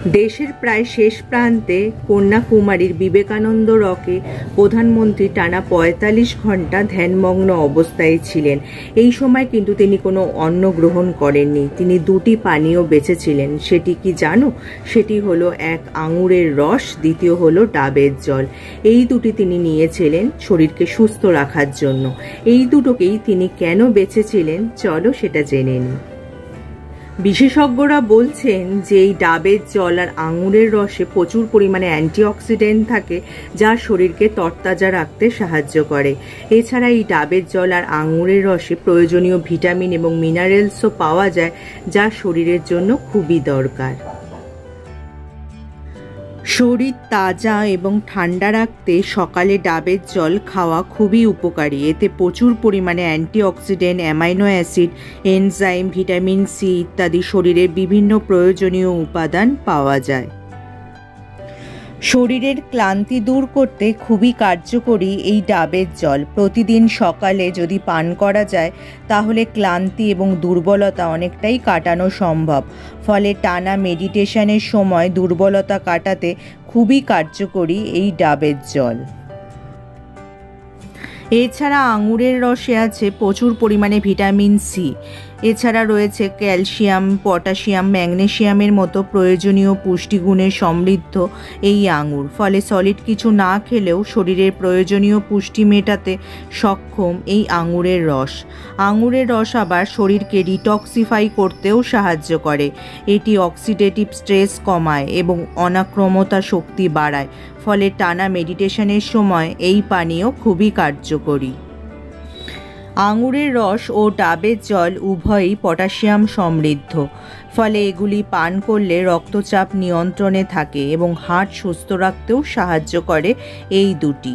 দেশের প্রায় শেষ প্রান্তে কন্যাকুমারীর বিবেকানন্দ রকে প্রধানমন্ত্রী টানা ৪৫ ঘন্টা ধ্যানমগ্ন অবস্থায় ছিলেন। এই সময় কিন্তু তিনি কোনো অন্ন গ্রহণ করেননি। তিনি দুটি পানীয় বেঁচেছিলেন। সেটি কি জানো? সেটি হলো এক আঙুরের রস, দ্বিতীয় হলো ডাবের জল। এই দুটি তিনি নিয়েছিলেন শরীরকে সুস্থ রাখার জন্য। এই দুটোকেই তিনি কেন বেঁচেছিলেন চলো সেটা জেনে নিই। বিশেষজ্ঞরা বলছেন যে এই ডাবের জল আর আঙুরের রসে প্রচুর পরিমাণে অ্যান্টিঅক্সিডেন্ট থাকে, যা শরীরকে তরতাজা রাখতে সাহায্য করে। এছাড়া এই ডাবের জল আর আঙুরের রসে প্রয়োজনীয় ভিটামিন এবং মিনারেলসও পাওয়া যায়, যা শরীরের জন্য খুবই দরকার। শরীর তাজা এবং ঠান্ডা রাখতে সকালে ডাবের জল খাওয়া খুবই উপকারী। এতে প্রচুর পরিমাণে antioxidant, amino acid, enzyme, vitamin C ইত্যাদি শরীরের বিভিন্ন প্রয়োজনীয় উপাদান পাওয়া যায়। শরীরের ক্লান্তি দূর করতে খুবই কার্যকরী এই ডাবের জল। প্রতিদিন সকালে যদি পান করা যায় তাহলে ক্লান্তি এবং দুর্বলতা অনেকটাই কাটানো সম্ভব। ফলে টানা মেডিটেশনের সময় দুর্বলতা কাটাতে খুবই কার্যকরী এই ডাবের জল। এছাড়া আঙুরের রসে আছে প্রচুর পরিমাণে ভিটামিন সি। এছাড়া রয়েছে ক্যালসিয়াম, পটাশিয়াম, ম্যাগনেসিয়ামের মতো প্রয়োজনীয় পুষ্টিগুণে সমৃদ্ধ এই আঙুর। ফলে সলিড কিছু না খেলেও শরীরের প্রয়োজনীয় পুষ্টি মেটাতে সক্ষম এই আঙুরের রস। আঙুরের রস আবার শরীরকে ডিটক্সিফাই করতেও সাহায্য করে। এটি অক্সিডেটিভ স্ট্রেস কমায় এবং অনাক্রমতা শক্তি বাড়ায়। ফলে টানা মেডিটেশনের সময় এই পানীয় খুবই কার্যকরী। আঙুরের রস ও ডাবের জল উভয়ই পটাশিয়াম সমৃদ্ধ। ফলে এগুলি পান করলে রক্তচাপ নিয়ন্ত্রণে থাকে এবং হার্ট সুস্থ রাখতেও সাহায্য করে এই দুটি।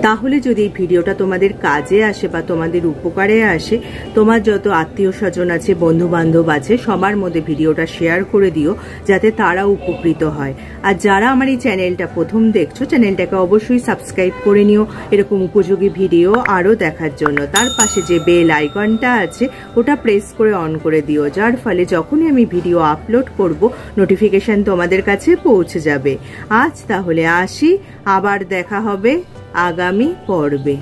তাহলে যদি এই ভিডিওটা তোমাদের কাজে আসে বা তোমাদের উপকারে আসে, তোমার যত আত্মীয় স্বজন আছে, বন্ধু বান্ধব আছে, সবার মধ্যে ভিডিওটা শেয়ার করে দিও যাতে তারা উপকৃত হয়। আর যারা আমার এই চ্যানেলটা প্রথম দেখছো, চ্যানেলটাকে অবশ্যই সাবস্ক্রাইব করে নিও এরকম উপযোগী ভিডিও আরও দেখার জন্য। তার পাশে যে বেল আইকনটা আছে ওটা প্রেস করে অন করে দিও, যার ফলে যখনই আমি ভিডিও আপলোড করব নোটিফিকেশন তোমাদের কাছে পৌঁছে যাবে। আজ তাহলে আসি, আবার দেখা হবে আগামী পর্বে।